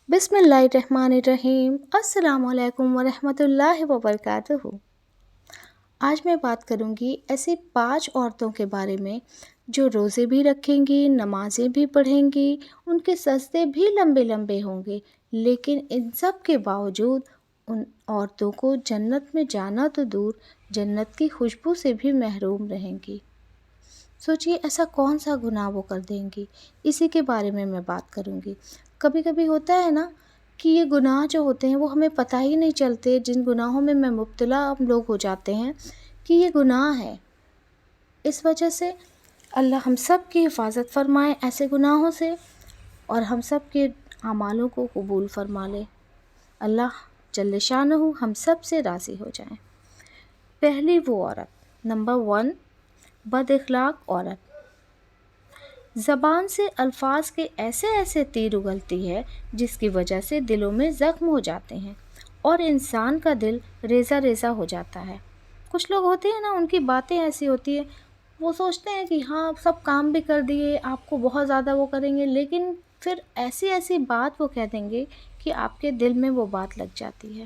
بسم اللہ الرحمن الرحیم۔ السلام علیکم ورحمۃ اللہ وبرکاتہ۔ آج میں بات کروں گی ایسی 5 عورتوں کے بارے میں جو روزے بھی رکھیں گی، نمازیں بھی پڑھیں گی، ان کے سجدے بھی لمبے لمبے ہوں گے، لیکن ان سب کے باوجود ان عورتوں کو جنت میں جانا تو دور، جنت کی خوشبو سے بھی محروم رہیں گی۔ سوچئے ایسا کون سا گناہ وہ کر دیں گی، اسی کے بارے میں بات کروں گی۔ کبھی کبھی ہوتا ہے نا کہ یہ گناہ جو ہوتے ہیں وہ ہمیں پتہ ہی نہیں چلتے، جن گناہوں میں مبتلا ہم لوگ ہو جاتے ہیں کہ یہ گناہ ہے۔ اس وجہ سے اللہ ہم سب کی حفاظت فرمائے ایسے گناہوں سے، اور ہم سب کے اعمالوں کو قبول فرما لے۔ اللہ جل شانہ ہم سب سے راضی ہو جائیں۔ پہلی وہ عورت، نمبر 1، بد اخلاق عورت۔ زبان سے الفاظ کے ایسے ایسے تیر اگلتی ہے جس کی وجہ سے دلوں میں زخم ہو جاتے ہیں اور انسان کا دل ریزہ ریزہ ہو جاتا ہے۔ کچھ لوگ ہوتے ہیں نا، ان کی باتیں ایسی ہوتی ہیں، وہ سوچتے ہیں کہ ہاں سب کام بھی کر دیے، آپ کو بہت زیادہ وہ کریں گے، لیکن پھر ایسی ایسی بات وہ کہہ دیں گے کہ آپ کے دل میں وہ بات لگ جاتی ہے۔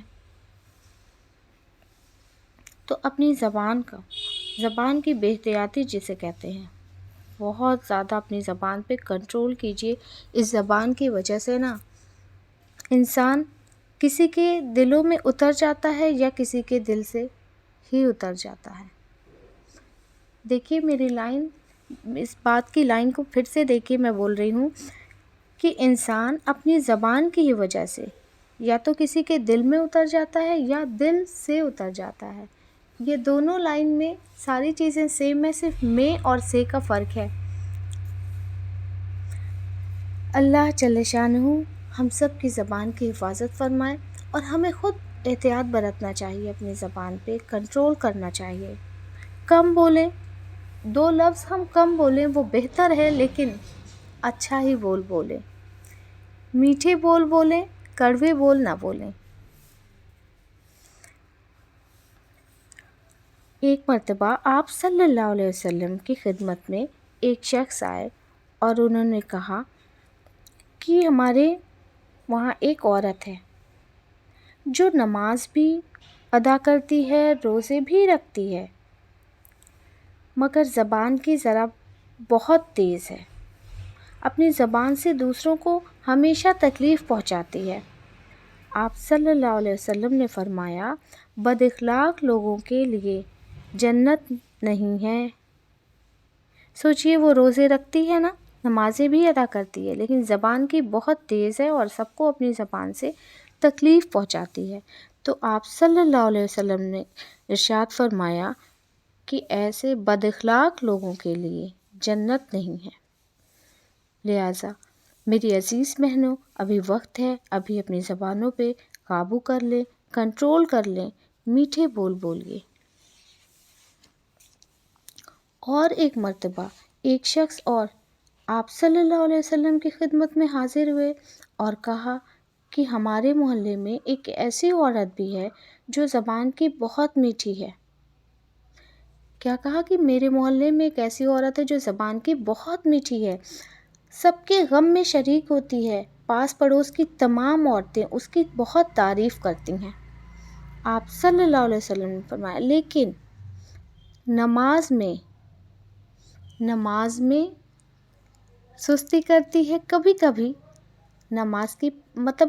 تو اپنی زبان کی بے احتیاطی جسے کہتے ہیں، بہت زیادہ اپنی زبان پہ کنٹرول کیجئے۔ اس زبان کی وجہ سے نا انسان کسی کے دلوں میں اتر جاتا ہے یا کسی کے دل سے ہی اتر جاتا ہے۔ دیکھیے میری لائن، اس بات کی لائن کو پھر سے دیکھیے، میں بول رہی ہوں کہ انسان اپنی زبان کی ہی وجہ سے یا تو کسی کے دل میں اتر جاتا ہے یا دل سے اتر جاتا ہے۔ یہ دونوں لائن میں ساری چیزیں سیم ہے، صرف میں اور سے کا فرق ہے۔ اللہ جل شانہ ہم سب کی زبان کی حفاظت فرمائے، اور ہمیں خود احتیاط برتنا چاہیے، اپنی زبان پہ کنٹرول کرنا چاہیے۔ کم بولیں، 2 لفظ ہم کم بولیں وہ بہتر ہے، لیکن اچھا ہی بولیں۔ میٹھے بول بولیں، کڑوے بول نہ بولیں۔ ایک مرتبہ آپ صلی اللہ علیہ وسلم کی خدمت میں ایک شخص آئے اور انہوں نے کہا کہ ہمارے وہاں ایک عورت ہے جو نماز بھی ادا کرتی ہے، روزے بھی رکھتی ہے، مگر زبان کی ذرا بہت تیز ہے، اپنی زبان سے دوسروں کو ہمیشہ تکلیف پہنچاتی ہے۔ آپ صلی اللہ علیہ وسلم نے فرمایا، بد اخلاق لوگوں کے لیے جنت نہیں ہے۔ سوچئے وہ روزے رکھتی ہے نا، نمازیں بھی ادا کرتی ہے، لیکن زبان کی بہت تیز ہے اور سب کو اپنی زبان سے تکلیف پہنچاتی ہے۔ تو آپ صلی اللہ علیہ وسلم نے ارشاد فرمایا کہ ایسے بد اخلاق لوگوں کے لیے جنت نہیں ہے۔ لہٰذا میری عزیز بہنوں، ابھی وقت ہے، ابھی اپنی زبانوں پہ قابو کر لیں، کنٹرول کر لیں، میٹھے بول بولیے۔ اور ایک مرتبہ ایک شخص اور آپ صلی اللہ علیہ وسلم کی خدمت میں حاضر ہوئے اور کہا کہ ہمارے محلے میں ایک ایسی عورت بھی ہے جو زبان کی بہت میٹھی ہے۔ کیا کہا کہ میرے محلے میں ایک ایسی عورت ہے جو زبان کی بہت میٹھی ہے، سب کے غم میں شریک ہوتی ہے، پاس پڑوس کی تمام عورتیں اس کی بہت تعریف کرتی ہیں۔ آپ صلی اللہ علیہ وسلم نے فرمایا، لیکن نماز میں سستی کرتی ہے، کبھی کبھی نماز کی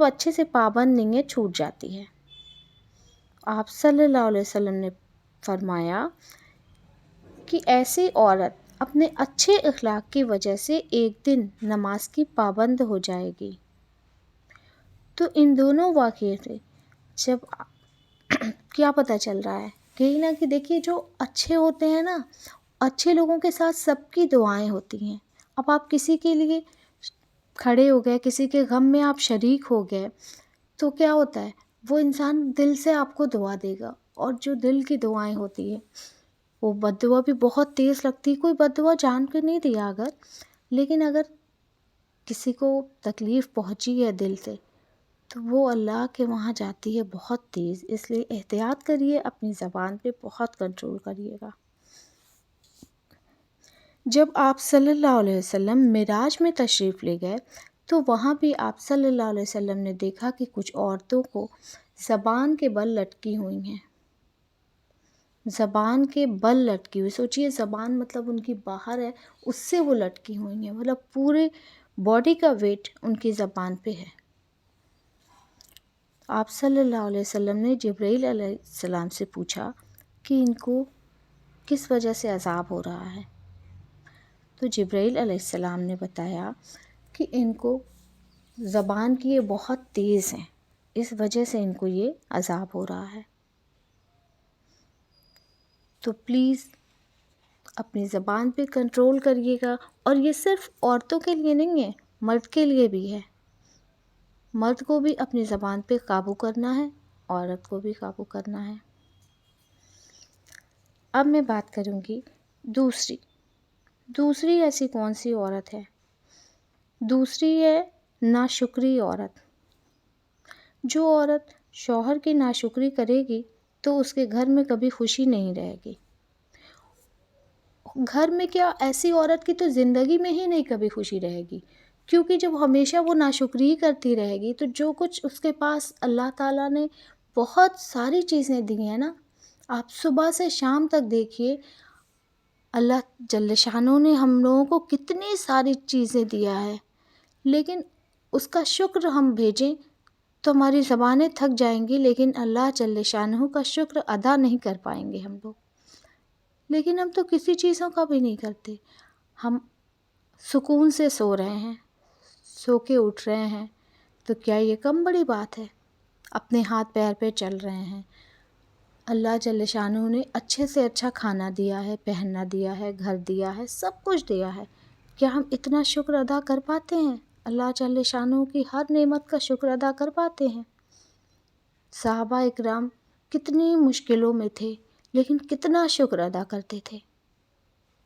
اچھے سے پابند نہیں ہے، چھوٹ جاتی ہے۔ آپ صلی اللہ علیہ وسلم نے فرمایا کہ ایسی عورت اپنے اچھے اخلاق کی وجہ سے ایک دن نماز کی پابند ہو جائے گی۔ تو ان دونوں واقعے سے جب کیا پتہ چل رہا ہے کہ نا کہ دیکھیے جو اچھے ہوتے ہیں نا، اچھے لوگوں کے ساتھ سب کی دعائیں ہوتی ہیں۔ اب آپ کسی کے لیے کھڑے ہو گئے، کسی کے غم میں آپ شریک ہو گئے، تو کیا ہوتا ہے، وہ انسان دل سے آپ کو دعا دے گا، اور جو دل کی دعائیں ہوتی ہیں وہ بد دعا بھی بہت تیز لگتی ہے۔ کوئی بد دعا جان کے نہیں دیا لیکن اگر کسی کو تکلیف پہنچی ہے دل سے تو وہ اللہ کے وہاں جاتی ہے بہت تیز۔ اس لیے احتیاط کریے، اپنی زبان پہ بہت کنٹرول کریے گا۔ جب آپ صلی اللہ علیہ وسلم معراج میں تشریف لے گئے تو وہاں بھی آپ صلی اللہ علیہ وسلم نے دیکھا کہ کچھ عورتوں کو زبان کے بل لٹکی ہوئی ہیں، زبان کے بل لٹکی ہوئی، سوچئے زبان مطلب ان کی باہر ہے، اس سے وہ لٹکی ہوئی ہیں، مطلب پورے باڈی کا ویٹ ان کی زبان پہ ہے۔ آپ صلی اللہ علیہ وسلم نے جبرائیل علیہ السلام سے پوچھا کہ ان کو کس وجہ سے عذاب ہو رہا ہے، تو جبرائیل علیہ السلام نے بتایا کہ ان کو زبان کی یہ بہت تیز ہیں، اس وجہ سے ان کو یہ عذاب ہو رہا ہے۔ تو پلیز اپنی زبان پہ کنٹرول کریے گا، اور یہ صرف عورتوں کے لیے نہیں ہے، مرد کے لیے بھی ہے۔ مرد کو بھی اپنی زبان پہ قابو کرنا ہے، عورت کو بھی قابو کرنا ہے۔ اب میں بات کروں گی دوسری ایسی کون سی عورت ہے؟ دوسری ہے ناشکری عورت۔ جو عورت شوہر کی ناشکری کرے گی تو اس کے گھر میں کبھی خوشی نہیں رہے گی۔ گھر میں کیا، ایسی عورت کی تو زندگی میں ہی نہیں کبھی خوشی رہے گی، کیونکہ جب ہمیشہ وہ ناشکری کرتی رہے گی تو جو کچھ اس کے پاس اللہ تعالیٰ نے بہت ساری چیزیں دی ہیں نا، آپ صبح سے شام تک دیکھیے اللہ جل شانہ نے ہم لوگوں کو کتنی ساری چیزیں دیا ہے، لیکن اس کا شکر ہم بھیجیں تو ہماری زبانیں تھک جائیں گی، لیکن اللہ جل شانہ کا شکر ادا نہیں کر پائیں گے ہم لوگ۔ لیکن ہم تو کسی چیزوں کا بھی نہیں کرتے، ہم سکون سے سو رہے ہیں، سو کے اٹھ رہے ہیں، تو کیا یہ کم بڑی بات ہے؟ اپنے ہاتھ پیر پہ چل رہے ہیں، اللہ جل شانہ نے اچھے سے اچھا کھانا دیا ہے، پہننا دیا ہے، گھر دیا ہے، سب کچھ دیا ہے، کیا ہم اتنا شکر ادا کر پاتے ہیں؟ اللہ جل شانہ کی ہر نعمت کا شکر ادا کر پاتے ہیں؟ صحابہ اکرام کتنی مشکلوں میں تھے لیکن کتنا شکر ادا کرتے تھے،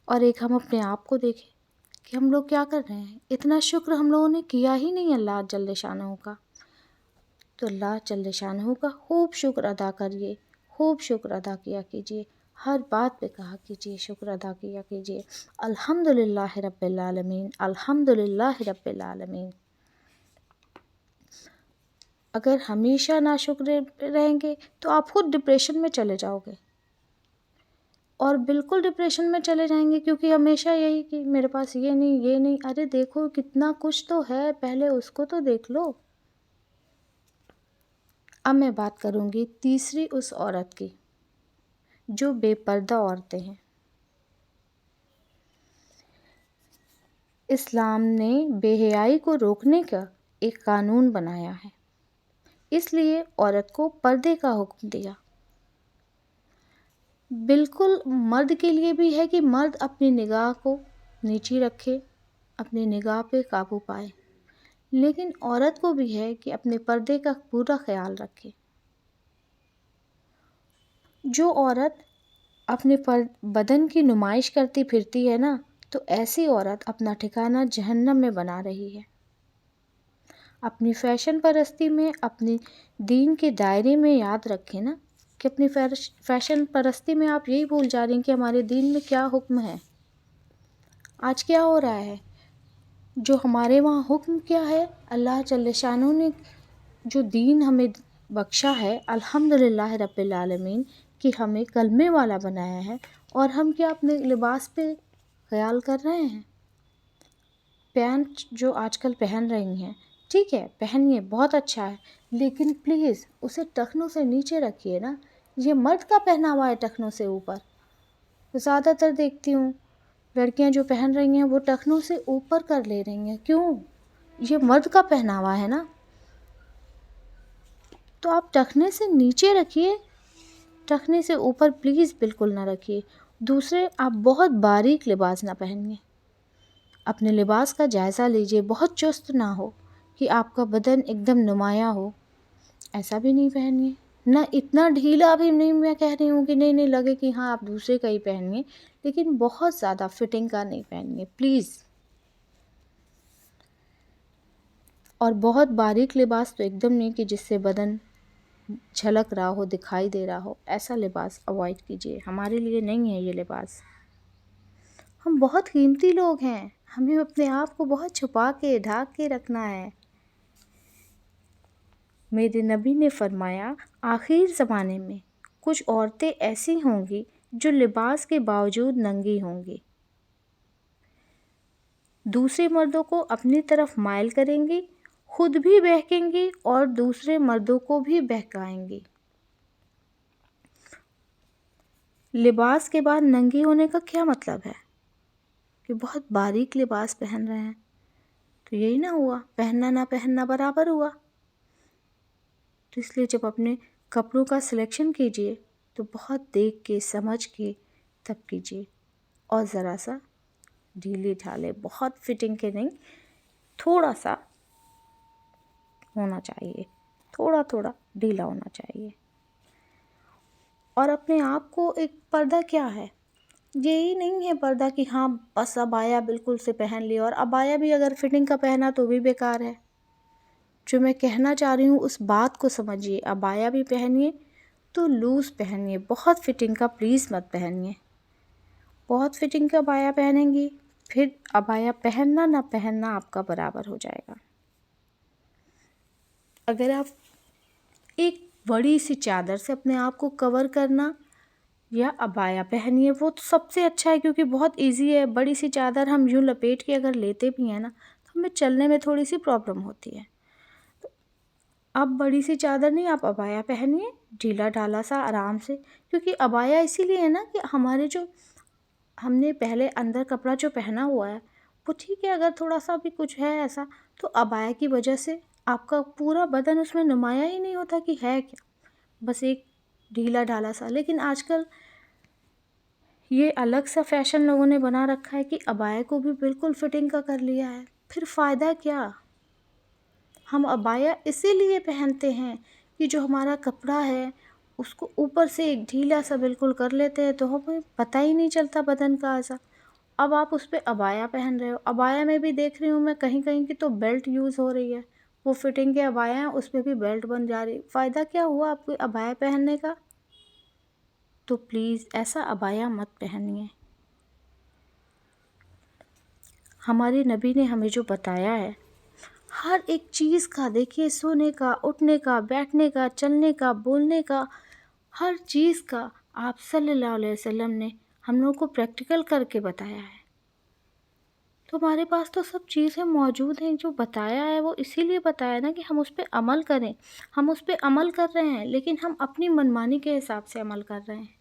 اور ایک ہم اپنے آپ کو دیکھیں کہ ہم لوگ کیا کر رہے ہیں، اتنا شکر ہم لوگوں نے کیا ہی نہیں اللہ جل شانہ کا۔ تو اللہ جل شانہ کا خوب شکر ادا کریے، خوب شکر ادا کیا کیجیے، ہر بات پہ کہا کیجیے، شکر ادا کیا کیجیے، الحمدللہ رب العالمین، الحمدللہ رب العالمین۔ اگر ہمیشہ ناشکر رہیں گے تو آپ خود ڈپریشن میں چلے جاؤ گے، اور بالکل ڈپریشن میں چلے جائیں گے، کیونکہ ہمیشہ یہی کہ میرے پاس یہ نہیں، یہ نہیں، ارے دیکھو کتنا کچھ تو ہے، پہلے اس کو تو دیکھ لو۔ اب میں بات کروں گی تیسری اس عورت کی جو بے پردہ عورتیں ہیں۔ اسلام نے بے حیائی کو روکنے کا ایک قانون بنایا ہے، اس لیے عورت کو پردے کا حکم دیا۔ بالکل مرد کے لیے بھی ہے کہ مرد اپنی نگاہ کو نیچی رکھے، اپنی نگاہ پہ قابو پائے، لیکن عورت کو بھی ہے کہ اپنے پردے کا پورا خیال رکھے۔ جو عورت اپنے بدن کی نمائش کرتی پھرتی ہے نا، تو ایسی عورت اپنا ٹھکانہ جہنم میں بنا رہی ہے۔ اپنی فیشن پرستی میں، اپنی دین کے دائرے میں یاد رکھیں نا کہ اپنی فیشن پرستی میں آپ یہی بھول جا رہی ہیں کہ ہمارے دین میں کیا حکم ہے۔ آج کیا ہو رہا ہے، جو ہمارے وہاں حکم کیا ہے، اللہ جل شانہ نے جو دین ہمیں بخشا ہے، الحمدللہ رب العالمین، کہ ہمیں کلمے والا بنایا ہے، اور ہم کیا اپنے لباس پہ خیال کر رہے ہیں؟ پینٹ جو آج کل پہن رہی ہیں، ٹھیک ہے پہنیے، بہت اچھا ہے، لیکن پلیز اسے ٹخنوں سے نیچے رکھیے نا۔ یہ مرد کا پہناوا ہے ٹخنوں سے اوپر، زیادہ تر دیکھتی ہوں لڑکیاں جو پہن رہی ہیں وہ ٹخنوں سے اوپر کر لے رہی ہیں، کیوں؟ یہ مرد کا پہناوا ہے نا، تو آپ ٹخنے سے نیچے رکھیے، ٹخنے سے اوپر پلیز بالکل نہ رکھیے۔ دوسرے، آپ بہت باریک لباس نہ پہنیے، اپنے لباس کا جائزہ لیجئے، بہت چست نہ ہو کہ آپ کا بدن ایک دم نمایاں ہو، ایسا بھی نہیں پہنیے، نہ اتنا ڈھیلا بھی نہیں، میں کہہ رہی ہوں کہ نہیں لگے کہ ہاں آپ دوسرے کا ہی پہنیے، لیکن بہت زیادہ فٹنگ کا نہیں پہنیے پلیز۔ اور بہت باریک لباس تو ایک دم نہیں کہ جس سے بدن جھلک رہا ہو، دکھائی دے رہا ہو، ایسا لباس اوائڈ کیجیے، ہمارے لیے نہیں ہے یہ لباس۔ ہم بہت قیمتی لوگ ہیں، ہمیں اپنے آپ کو بہت چھپا کے ڈھانک کے رکھنا ہے۔ میرے نبی نے فرمایا آخر زمانے میں کچھ عورتیں ایسی ہوں گی جو لباس کے باوجود ننگی ہوں گی، دوسرے مردوں کو اپنی طرف مائل کریں گی، خود بھی بہکیں گی اور دوسرے مردوں کو بھی بہکائیں گی۔ لباس کے بعد ننگی ہونے کا کیا مطلب ہے؟ کہ بہت باریک لباس پہن رہے ہیں، تو یہی نہ ہوا، پہننا نہ پہننا برابر ہوا۔ تو اس لیے جب اپنے کپڑوں کا سلیکشن کیجئے تو بہت دیکھ کے سمجھ کے تب کیجئے، اور ذرا سا ڈھیلے ڈھالے، بہت فٹنگ کے نہیں، تھوڑا سا ہونا چاہیے، تھوڑا تھوڑا ڈھیلا ہونا چاہیے۔ اور اپنے آپ کو ایک پردہ کیا ہے؟ یہی نہیں ہے پردہ کہ ہاں بس عبایا بالکل سے پہن لی، اور عبایا بھی اگر فٹنگ کا پہنا تو بھی بیکار ہے۔ جو میں کہنا چاہ رہی ہوں اس بات کو سمجھیے، عبایا بھی پہنیے تو لوز پہنیے، بہت فٹنگ کا پلیز مت پہنیے۔ بہت فٹنگ کا عبایا پہنیں گی پھر عبایا پہننا نہ پہننا آپ کا برابر ہو جائے گا۔ اگر آپ ایک بڑی سی چادر سے اپنے آپ کو کور کرنا یا عبایا پہنیے، وہ تو سب سے اچھا ہے، کیونکہ بہت ایزی ہے۔ بڑی سی چادر ہم یوں لپیٹ کے اگر لیتے بھی ہیں نا تو ہمیں چلنے میں تھوڑی سی پرابلم ہوتی ہے۔ اب بڑی سی چادر نہیں، آپ عبایا پہنیے ڈھیلا ڈھالا سا آرام سے، کیونکہ عبایا اسی لیے ہے نا کہ ہمارے جو ہم نے پہلے اندر کپڑا جو پہنا ہوا ہے وہ ٹھیک ہے، اگر تھوڑا سا بھی کچھ ہے ایسا تو عبایا کی وجہ سے آپ کا پورا بدن اس میں نمایاں ہی نہیں ہوتا کہ ہے کیا، بس ایک ڈھیلا ڈھالا سا۔ لیکن آج کل یہ الگ سا فیشن لوگوں نے بنا رکھا ہے کہ عبایا کو بھی بالکل فٹنگ کا کر لیا ہے، پھر فائدہ کیا؟ ہم عبایا اسی لیے پہنتے ہیں کہ جو ہمارا کپڑا ہے اس کو اوپر سے ایک ڈھیلا سا بالکل کر لیتے ہیں تو ہمیں پتہ ہی نہیں چلتا بدن کا ایسا۔ اب آپ اس پہ عبایا پہن رہے ہو، عبایا میں بھی دیکھ رہی ہوں میں کہیں کہیں کی تو بیلٹ یوز ہو رہی ہے، وہ فٹنگ کے عبایا ہیں اس پہ بھی بیلٹ بن جا رہی، فائدہ کیا ہوا آپ کو عبایا پہننے کا؟ تو پلیز ایسا عبایا مت پہنیے۔ ہمارے نبی نے ہمیں جو بتایا ہے ہر ایک چیز کا، دیکھیے سونے کا، اٹھنے کا، بیٹھنے کا، چلنے کا، بولنے کا، ہر چیز کا آپ صلی اللہ علیہ وسلم نے ہم لوگوں کو پریکٹیکل کر کے بتایا ہے۔ تو ہمارے پاس تو سب چیزیں موجود ہیں، جو بتایا ہے وہ اسی لیے بتایا نا کہ ہم اس پہ عمل کریں۔ ہم اس پہ عمل کر رہے ہیں لیکن ہم اپنی منمانی کے حساب سے عمل کر رہے ہیں۔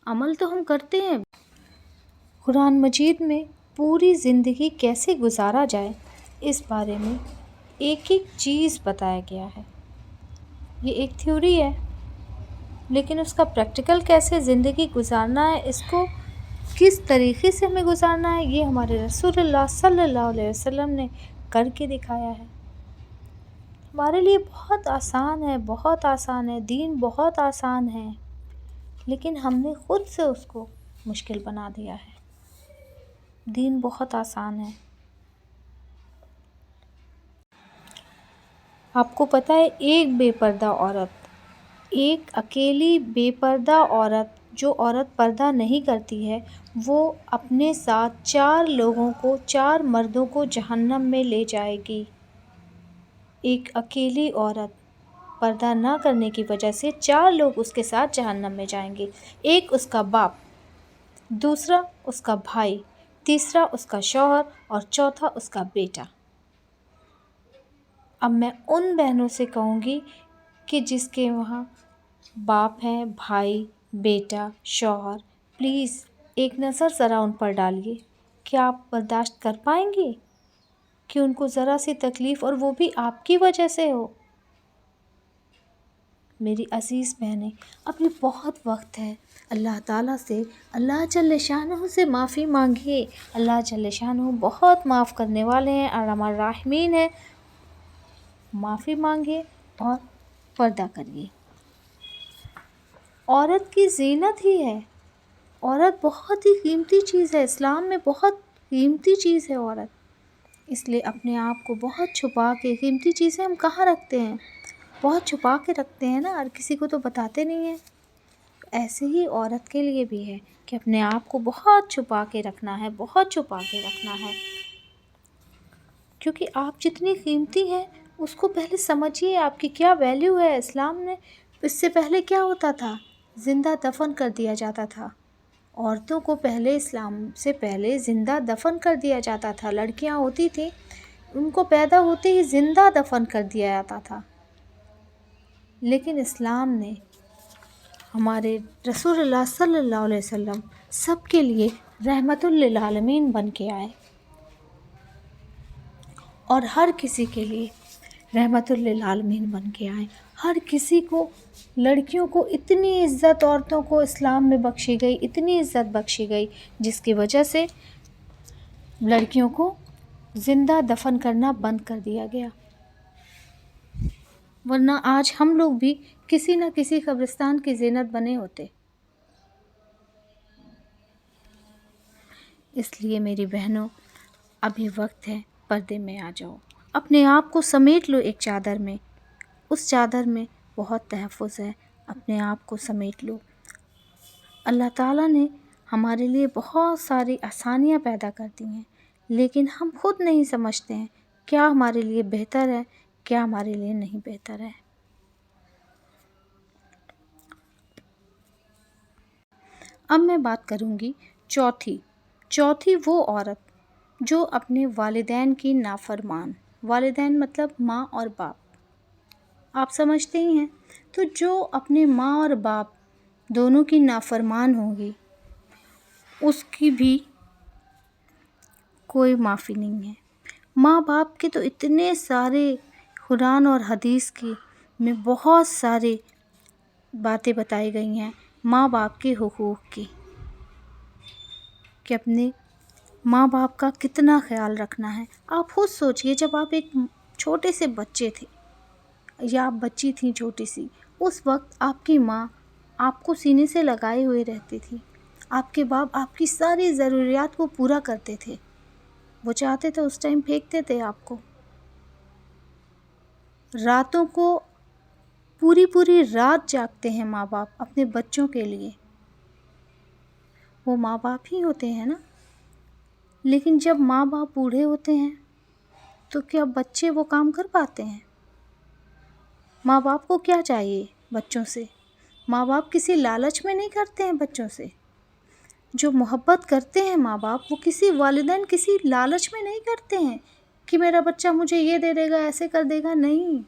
عمل تو ہم کرتے ہیں۔ قرآن مجید میں پوری زندگی کیسے گزارا جائے اس بارے میں ایک ایک چیز بتایا گیا ہے۔ یہ ایک تھیوری ہے لیکن اس کا پریکٹیکل کیسے زندگی گزارنا ہے، اس کو کس طریقے سے ہمیں گزارنا ہے، یہ ہمارے رسول اللہ صلی اللہ علیہ وسلم نے کر کے دکھایا ہے۔ ہمارے لیے بہت آسان ہے، بہت آسان ہے، دین بہت آسان ہے، لیکن ہم نے خود سے اس کو مشکل بنا دیا ہے۔ دین بہت آسان ہے۔ آپ کو پتہ ہے ایک بے پردہ عورت، ایک اکیلی بے پردہ عورت، جو عورت پردہ نہیں کرتی ہے، وہ اپنے ساتھ 4 لوگوں کو، 4 مردوں کو جہنم میں لے جائے گی۔ ایک اکیلی عورت پردہ نہ کرنے کی وجہ سے 4 لوگ اس کے ساتھ جہنم میں جائیں گے۔ ایک اس کا باپ، دوسرا اس کا بھائی، تیسرا اس کا شوہر اور چوتھا اس کا بیٹا۔ اب میں ان بہنوں سے کہوں گی کہ جس کے وہاں باپ ہیں، بھائی، بیٹا، شوہر، پلیز ایک نظر ذرا ان پر ڈالیے۔ کیا آپ برداشت کر پائیں گے کہ ان کو ذرا سی تکلیف، اور وہ بھی آپ کی وجہ سے ہو؟ میری عزیز بہنیں، ابھی بہت وقت ہے، اللہ تعالیٰ سے، اللہ جل شانہ سے معافی مانگیے۔ اللہ جل شانہ بہت معاف کرنے والے ہیں، ارحم الراحمین ہیں۔ معافی مانگیے اور پردہ کریے۔ عورت کی زینت ہی ہے، عورت بہت ہی قیمتی چیز ہے، اسلام میں بہت قیمتی چیز ہے عورت۔ اس لیے اپنے آپ کو بہت چھپا کے، قیمتی چیزیں ہم کہاں رکھتے ہیں؟ بہت چھپا کے رکھتے ہیں نا، اور کسی کو تو بتاتے نہیں ہیں۔ ایسے ہی عورت کے لیے بھی ہے کہ اپنے آپ کو بہت چھپا کے رکھنا ہے، بہت چھپا کے رکھنا ہے، کیونکہ آپ جتنی قیمتی ہیں اس کو پہلے سمجھیے، آپ کی کیا ویلیو ہے۔ اسلام نے اس سے پہلے کیا ہوتا تھا؟ زندہ دفن کر دیا جاتا تھا عورتوں کو، پہلے اسلام سے پہلے زندہ دفن کر دیا جاتا تھا۔ لڑکیاں ہوتی تھیں، ان کو پیدا ہوتے ہی زندہ دفن کر دیا جاتا تھا، لیکن اسلام نے، ہمارے رسول اللہ صلی اللہ علیہ وسلم سب کے لیے رحمت للعالمین بن کے آئے، اور ہر کسی کے لیے رحمت للعالمین بن کے آئے۔ ہر کسی کو، لڑکیوں کو اتنی عزت عورتوں کو اسلام میں بخشی گئی، اتنی عزت بخشی گئی، جس کی وجہ سے لڑکیوں کو زندہ دفن کرنا بند کر دیا گیا، ورنہ آج ہم لوگ بھی کسی نہ کسی قبرستان کی زینت بنے ہوتے۔ اس لیے میری بہنوں، ابھی وقت ہے، پردے میں آ جاؤ، اپنے آپ کو سمیٹ لو ایک چادر میں، اس چادر میں بہت تحفظ ہے، اپنے آپ کو سمیٹ لو۔ اللہ تعالیٰ نے ہمارے لیے بہت ساری آسانیاں پیدا کر دی ہیں، لیکن ہم خود نہیں سمجھتے ہیں کیا ہمارے لیے بہتر ہے، کیا ہمارے لیے نہیں بہتر ہے۔ اب میں بات کروں گی چوتھی وہ عورت جو اپنے والدین کی نافرمان، والدین مطلب ماں اور باپ، آپ سمجھتے ہی ہیں، تو جو اپنے ماں اور باپ دونوں کی نافرمان ہوگی، اس کی بھی کوئی معافی نہیں ہے۔ ماں باپ کے تو اتنے سارے قرآن اور حدیث کی میں بہت سارے باتیں بتائی گئی ہیں ماں باپ کے حقوق کی، کہ اپنے ماں باپ کا کتنا خیال رکھنا ہے۔ آپ خود سوچئے، جب آپ ایک چھوٹے سے بچے تھے یا آپ بچی تھیں چھوٹی سی، اس وقت آپ کی ماں آپ کو سینے سے لگائے ہوئے رہتی تھی، آپ کے باپ آپ کی ساری ضروریات کو پورا کرتے تھے، وہ چاہتے تھے اس ٹائم پھینکتے تھے آپ کو، راتوں کو پوری رات جاگتے ہیں ماں باپ اپنے بچوں کے لیے، وہ ماں باپ ہی ہوتے ہیں نا۔ لیکن جب ماں باپ بوڑھے ہوتے ہیں تو کیا بچے وہ کام کر پاتے ہیں؟ ماں باپ کو کیا چاہیے بچوں سے؟ ماں باپ کسی لالچ میں نہیں کرتے ہیں بچوں سے، جو محبت کرتے ہیں ماں باپ، وہ کسی والدین کسی لالچ میں نہیں کرتے ہیں کہ میرا بچہ مجھے یہ دے دے گا، ایسے کر دے گا، نہیں،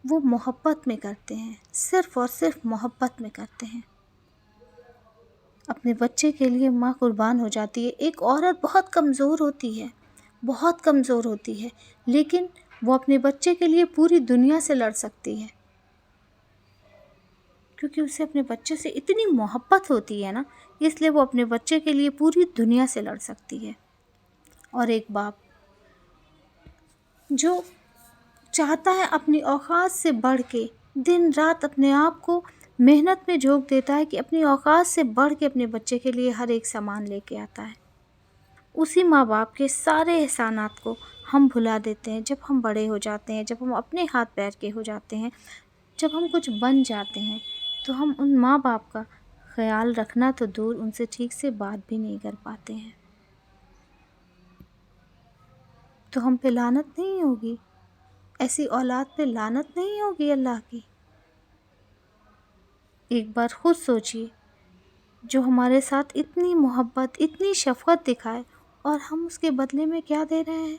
وہ محبت میں کرتے ہیں، صرف اور صرف محبت میں کرتے ہیں۔ اپنے بچے کے لیے ماں قربان ہو جاتی ہے۔ ایک عورت بہت کمزور ہوتی ہے، بہت کمزور ہوتی ہے، لیکن وہ اپنے بچے کے لیے پوری دنیا سے لڑ سکتی ہے، کیونکہ اسے اپنے بچے سے اتنی محبت ہوتی ہے نا، اس لیے وہ اپنے بچے کے لیے پوری دنیا سے لڑ سکتی ہے۔ اور ایک باپ جو چاہتا ہے اپنی اوقات سے بڑھ کے، دن رات اپنے آپ کو محنت میں جھونک دیتا ہے کہ اپنی اوقات سے بڑھ کے اپنے بچے کے لیے ہر ایک سامان لے کے آتا ہے، اسی ماں باپ کے سارے احسانات کو ہم بھلا دیتے ہیں جب ہم بڑے ہو جاتے ہیں، جب ہم اپنے ہاتھ پیر کے ہو جاتے ہیں، جب ہم کچھ بن جاتے ہیں، تو ہم ان ماں باپ کا خیال رکھنا تو دور، ان سے ٹھیک سے بات بھی نہیں کر پاتے ہیں۔ تو ہم پہ لعنت نہیں ہوگی؟ ایسی اولاد پہ لعنت نہیں ہوگی اللہ کی؟ ایک بار خود سوچیے، جو ہمارے ساتھ اتنی محبت، اتنی شفقت دکھائے، اور ہم اس کے بدلے میں کیا دے رہے ہیں؟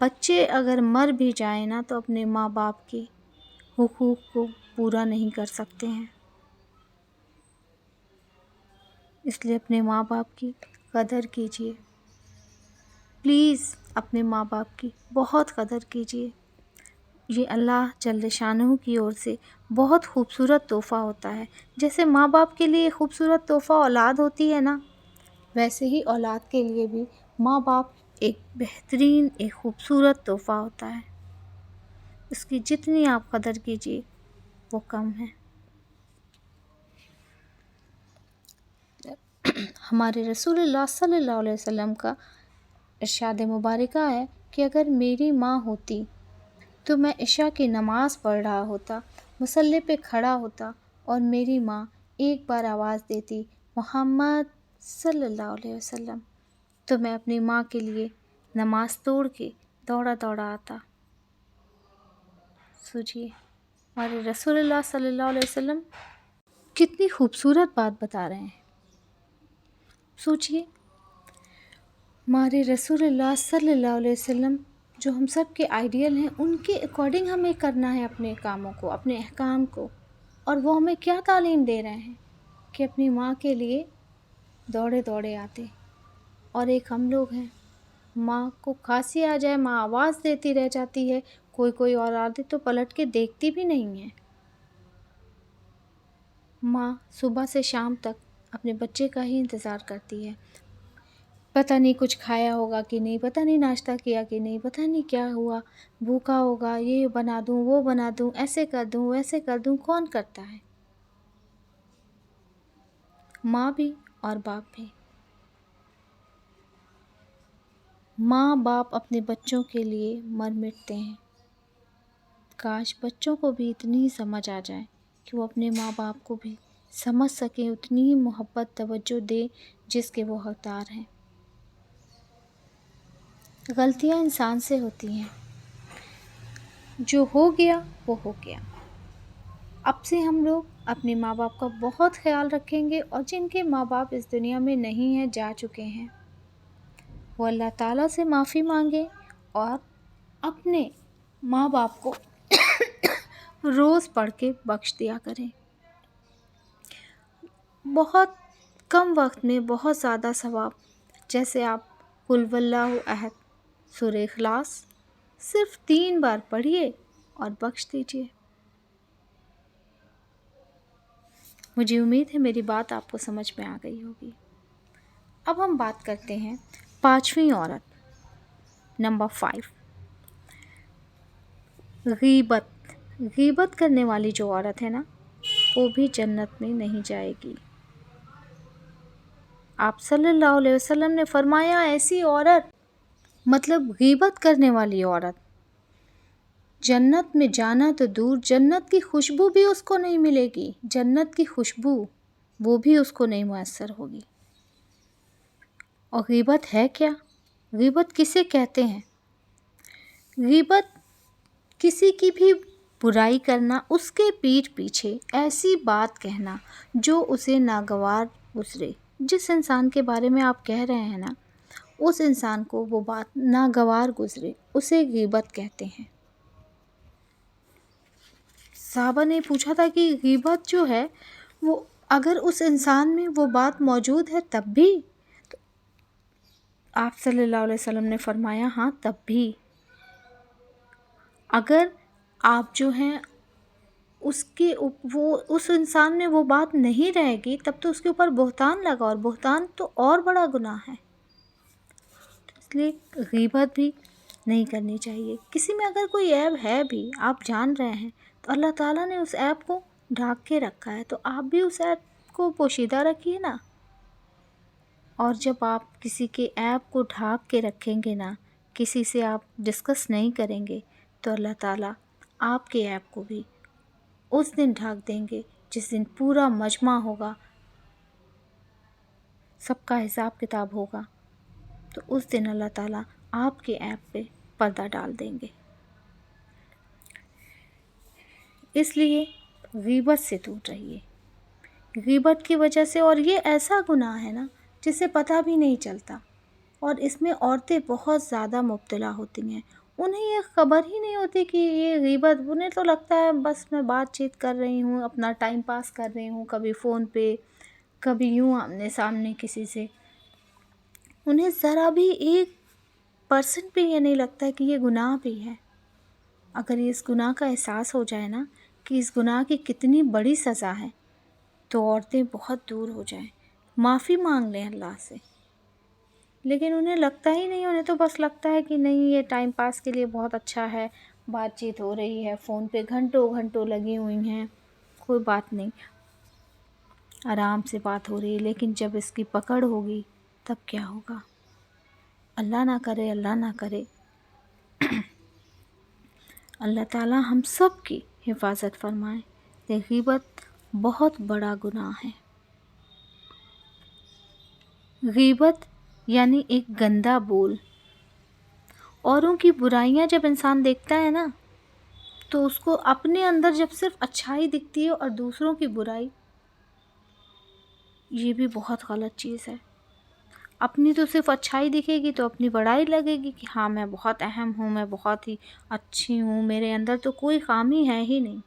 بچے اگر مر بھی جائیں نا تو اپنے ماں باپ کے حقوق کو پورا نہیں کر سکتے ہیں، اس لیے اپنے ماں باپ کی قدر کیجیے، پلیز اپنے ماں باپ کی بہت قدر کیجیے۔ یہ اللہ جل شانہ کی اور سے بہت خوبصورت تحفہ ہوتا ہے، جیسے ماں باپ کے لیے خوبصورت تحفہ اولاد ہوتی ہے نا، ویسے ہی اولاد کے لیے بھی ماں باپ ایک بہترین، ایک خوبصورت تحفہ ہوتا ہے، اس کی جتنی آپ قدر کیجیے وہ کم ہے۔ ہمارے رسول اللہ صلی اللہ علیہ وسلم کا ارشاد مبارکہ ہے کہ اگر میری ماں ہوتی تو میں عشاء کی نماز پڑھ رہا ہوتا مصلے پہ کھڑا ہوتا اور میری ماں ایک بار آواز دیتی محمد صلی اللہ علیہ وسلم، تو میں اپنی ماں کے لیے نماز توڑ کے دوڑا دوڑا آتا۔ سوچیے ہمارے رسول اللہ صلی اللہ علیہ وسلم کتنی خوبصورت بات بتا رہے ہیں۔ سوچیے ہمارے رسول اللہ صلی اللہ علیہ وسلم جو ہم سب کے آئیڈیل ہیں، ان کے اکارڈنگ ہمیں کرنا ہے اپنے کاموں کو، اپنے احکام کو، اور وہ ہمیں کیا تعلیم دے رہے ہیں کہ اپنی ماں کے لیے دوڑے دوڑے آتے۔ اور ایک ہم لوگ ہیں، ماں کو کھانسی آ جائے ماں آواز دیتی رہ جاتی ہے، کوئی اور عورتیں تو پلٹ کے دیکھتی بھی نہیں ہیں۔ ماں صبح سے شام تک اپنے بچے کا ہی انتظار کرتی ہے، پتہ نہیں کچھ کھایا ہوگا کہ نہیں، پتہ نہیں ناشتہ کیا کہ نہیں، پتہ نہیں کیا ہوا، بھوکا ہوگا، یہ بنا دوں وہ بنا دوں، ایسے کر دوں ویسے کر دوں، کون کرتا ہے؟ ماں بھی اور باپ بھی۔ ماں باپ اپنے بچوں کے لیے مر مٹتے ہیں۔ کاش بچوں کو بھی اتنی سمجھ آ جائے کہ وہ اپنے ماں باپ کو بھی سمجھ سکیں، اتنی محبت توجہ دے جس کے وہ حقدار ہیں۔ غلطیاں انسان سے ہوتی ہیں، جو ہو گیا وہ ہو گیا۔ اب سے ہم لوگ اپنے ماں باپ کا بہت خیال رکھیں گے، اور جن کے ماں باپ اس دنیا میں نہیں ہیں، جا چکے ہیں، وہ اللہ تعالیٰ سے معافی مانگیں اور اپنے ماں باپ کو روز پڑھ کے بخش دیا کریں۔ بہت کم وقت میں بہت زیادہ ثواب، جیسے آپ قل واللہ احد سورہ اخلاص صرف 3 بار پڑھیے اور بخش دیجیے۔ مجھے امید ہے میری بات آپ کو سمجھ میں آ گئی ہوگی۔ اب ہم بات کرتے ہیں 5ویں عورت، نمبر 5، غیبت۔ غیبت کرنے والی جو عورت ہے نا، وہ بھی جنت میں نہیں جائے گی۔ آپ صلی اللہ علیہ وسلم نے فرمایا ایسی عورت، مطلب غیبت کرنے والی عورت، جنت میں جانا تو دور، جنت کی خوشبو بھی اس کو نہیں ملے گی، جنت کی خوشبو وہ بھی اس کو نہیں میسر ہوگی۔ اور غیبت ہے کیا؟ غیبت کسے کہتے ہیں؟ غیبت کسی کی بھی برائی کرنا، اس کے پیٹھ پیچھے ایسی بات کہنا جو اسے ناگوار گزرے۔ جس انسان کے بارے میں آپ کہہ رہے ہیں نا، اس انسان کو وہ بات ناگوار گزرے، اسے غیبت کہتے ہیں۔ صحابہ نے پوچھا تھا کہ غیبت جو ہے وہ اگر اس انسان میں وہ بات موجود ہے تب بھی؟ تو آپ صلی اللہ علیہ وسلم نے فرمایا ہاں تب بھی۔ اگر آپ جو ہیں اس انسان میں وہ بات نہیں رہے گی، تب تو اس کے اوپر بہتان لگا، اور بہتان تو اور بڑا گناہ ہے۔ اس لیے غیبت بھی نہیں کرنی چاہیے۔ کسی میں اگر کوئی عیب ہے بھی، آپ جان رہے ہیں، تو اللہ تعالیٰ نے اس عیب کو ڈھانپ کے رکھا ہے، تو آپ بھی اس عیب کو پوشیدہ رکھیے نا۔ اور جب آپ کسی کے عیب کو ڈھانپ کے رکھیں گے نا، کسی سے آپ ڈسکس نہیں کریں گے، تو اللہ تعالیٰ آپ کے عیب کو بھی اس دن ڈھانپ دیں گے جس دن پورا مجمع ہوگا، سب کا حساب کتاب ہوگا، تو اس دن اللہ تعالیٰ آپ کے عیب پہ پردہ ڈال دیں گے۔ اس لیے غیبت سے دور رہیے۔ غیبت کی وجہ سے، اور یہ ایسا گناہ ہے نا جسے پتہ بھی نہیں چلتا، اور اس میں عورتیں بہت زیادہ مبتلا ہوتی ہیں۔ انہیں یہ خبر ہی نہیں ہوتی کہ یہ غیبت، انہیں تو لگتا ہے بس میں بات چیت کر رہی ہوں، اپنا ٹائم پاس کر رہی ہوں، کبھی فون پہ، کبھی یوں آمنے سامنے کسی سے۔ انہیں ذرا بھی 1% بھی یہ نہیں لگتا کہ یہ گناہ بھی ہے۔ اگر اس گناہ کا احساس ہو جائے نا کہ اس گناہ کی کتنی بڑی سزا ہے، تو عورتیں بہت دور ہو جائیں، معافی مانگ لیں اللہ سے۔ لیکن انہیں لگتا ہی نہیں، انہیں تو بس لگتا ہے کہ نہیں یہ ٹائم پاس کے لیے بہت اچھا ہے، بات چیت ہو رہی ہے، فون پہ گھنٹوں گھنٹوں لگی ہوئی ہیں، کوئی بات نہیں، آرام سے بات ہو رہی ہے۔ لیکن جب اس کی پکڑ ہوگی تب کیا ہوگا؟ اللہ نہ کرے، اللہ نہ کرے۔ اللہ تعالیٰ ہم سب کی حفاظت فرمائے کہ غیبت بہت بڑا گناہ ہے۔ غیبت یعنی ایک گندا بول۔ اوروں کی برائیاں جب انسان دیکھتا ہے نا تو اس کو اپنے اندر جب صرف اچھائی دکھتی ہے اور دوسروں کی برائی، یہ بھی بہت غلط چیز ہے۔ اپنی تو صرف اچھائی دکھے گی تو اپنی بڑائی لگے گی کہ ہاں میں بہت اہم ہوں، میں بہت ہی اچھی ہوں، میرے اندر تو کوئی خامی ہے ہی نہیں۔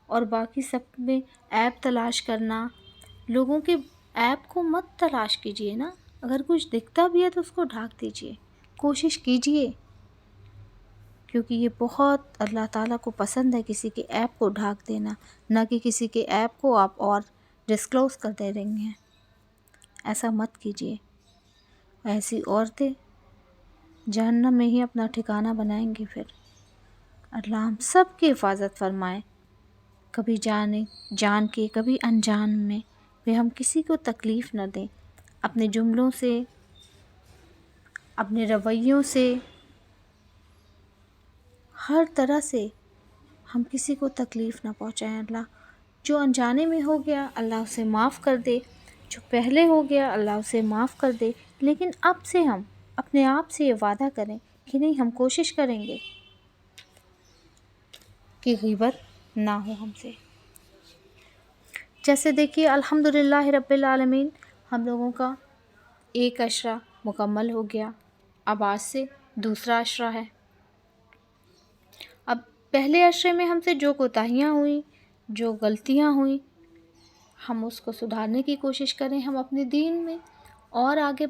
اور باقی سب میں عیب تلاش کرنا، لوگوں کے عیب کو مت تلاش کیجیے نا، اگر کچھ دکھتا بھی ہے تو اس کو ڈھانک دیجیے، کوشش کیجیے، کیونکہ یہ بہت اللہ تعالیٰ کو پسند ہے کسی کے عیب کو ڈھانک دینا، نہ کہ کسی کے عیب کو آپ اور ڈسکلوز کر دے رہی ہیں۔ ایسا مت کیجیے، ایسی عورتیں جہنم میں ہی اپنا ٹھکانہ بنائیں گی پھر۔ اللہ ہم سب کی حفاظت فرمائے، کبھی جان کے کبھی انجان میں بھی ہم کسی کو تکلیف نہ دیں، اپنے جملوں سے، اپنے رویوں سے، ہر طرح سے ہم کسی کو تکلیف نہ پہنچائیں۔ اللہ جو انجانے میں ہو گیا اللہ اسے معاف کر دے، جو پہلے ہو گیا اللہ اسے معاف کر دے، لیکن اب سے ہم اپنے آپ سے یہ وعدہ کریں کہ نہیں، ہم کوشش کریں گے کہ غیبت نہ ہو ہم سے۔ جیسے دیکھیے الحمدللہ رب العالمین، ہم لوگوں کا ایک عشرہ مکمل ہو گیا، اب آج سے دوسرا عشرہ ہے۔ اب پہلے عشرے میں ہم سے جو کوتاہیاں ہوئیں، جو غلطیاں ہوئیں، ہم اس کو سدھارنے کی کوشش کریں، ہم اپنے دین میں اور آگے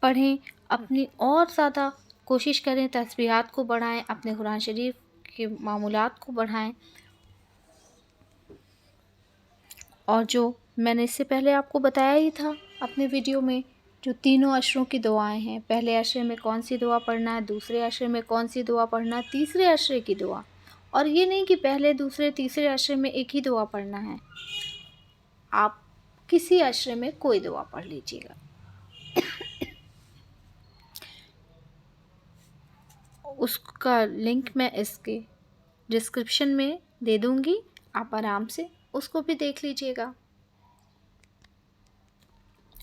پڑھیں، اپنی اور زیادہ کوشش کریں، تسبیحات کو بڑھائیں، اپنے قرآن شریف کے معمولات کو بڑھائیں۔ اور جو میں نے اس سے پہلے آپ کو بتایا ہی تھا اپنے ویڈیو میں، جو تینوں عشروں کی دعائیں ہیں، پہلے عشرے میں کون سی دعا پڑھنا ہے، دوسرے عشرے میں کون سی دعا پڑھنا ہے، تیسرے عشرے کی دعا، اور یہ نہیں کہ پہلے دوسرے تیسرے عشرے میں ایک ہی دعا پڑھنا ہے، آپ کسی عشرے میں کوئی دعا پڑھ لیجیے گا۔ اس کا لنک میں اس کے ڈسکرپشن میں دے دوں گی، آپ آرام سے اس کو بھی دیکھ لیجیے گا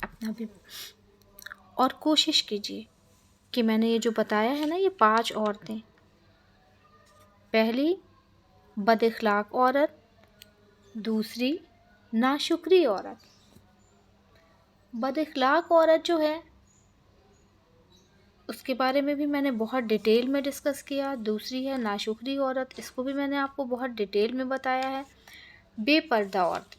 اپنا بھی۔ اور کوشش کیجیے کہ میں نے یہ جو بتایا ہے نا، یہ 5 عورتیں، پہلی بد اخلاق عورت، دوسری ناشکری عورت۔ بد اخلاق عورت جو ہے اس کے بارے میں بھی میں نے بہت ڈیٹیل میں ڈسکس کیا، دوسری ہے ناشکری عورت، اس کو بھی میں نے آپ کو بہت ڈیٹیل میں بتایا ہے۔ بے پردہ عورت،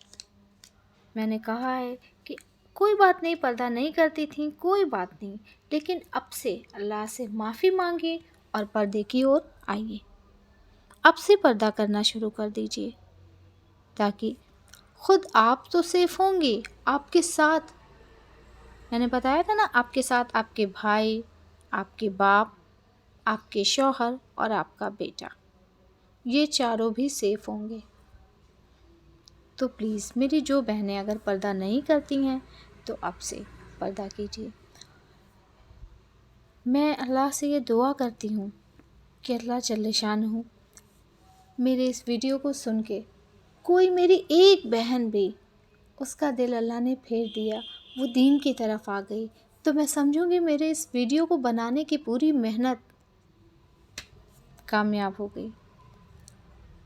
میں نے کہا ہے کہ کوئی بات نہیں، پردہ نہیں کرتی تھیں، کوئی بات نہیں، لیکن اب سے اللہ سے معافی مانگیے اور پردے کی اور آئیے، اب سے پردہ کرنا شروع کر دیجیے، تاکہ خود آپ تو سیف ہوں گی، آپ کے ساتھ میں نے بتایا تھا نا، آپ کے ساتھ آپ کے بھائی، آپ کے باپ، آپ کے شوہر اور آپ کا بیٹا، یہ چاروں بھی سیف ہوں گے۔ تو پلیز میری جو بہنیں اگر پردہ نہیں کرتی ہیں تو اب سے پردہ کیجیے۔ میں اللہ سے یہ دعا کرتی ہوں کہ اللہ جل شانہ میرے اس ویڈیو کو سن کے کوئی میری ایک بہن بھی اس کا دل اللہ نے پھیر دیا، وہ دین کی طرف آ گئی، تو میں سمجھوں گی میرے اس ویڈیو کو بنانے کی پوری محنت کامیاب ہو گئی،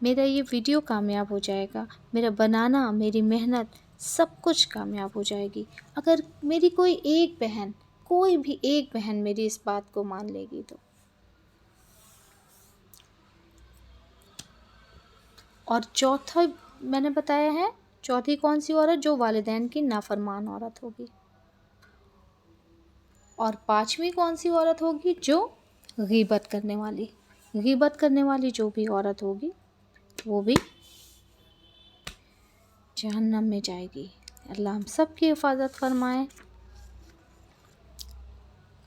میرا یہ ویڈیو کامیاب ہو جائے گا، میرا بنانا، میری محنت سب کچھ کامیاب ہو جائے گی، اگر میری کوئی ایک بہن، کوئی بھی ایک بہن میری اس بات کو مان لے گی تو۔ اور چوتھا میں نے بتایا ہے، چوتھی کون سی عورت؟ جو والدین کی نافرمان عورت ہوگی۔ اور 5ویں کون سی عورت ہوگی؟ جو غیبت کرنے والی، غیبت کرنے والی جو بھی عورت ہوگی وہ بھی جہنم میں جائے گی۔ اللہ ہم سب کی حفاظت فرمائے۔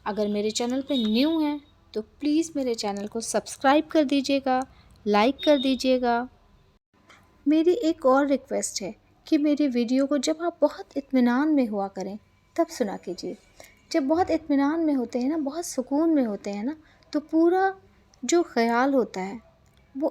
اگر میرے چینل پہ نیو ہیں تو پلیز میرے چینل کو سبسکرائب کر دیجیے گا، لائک کر دیجیے گا۔ میری ایک اور ریکویسٹ ہے کہ میری ویڈیو کو جب آپ بہت اطمینان میں ہوا کریں تب سنا کیجیے۔ جب بہت اطمینان میں ہوتے ہیں نا، بہت سکون میں ہوتے ہیں نا، تو پورا جو خیال ہوتا ہے وہ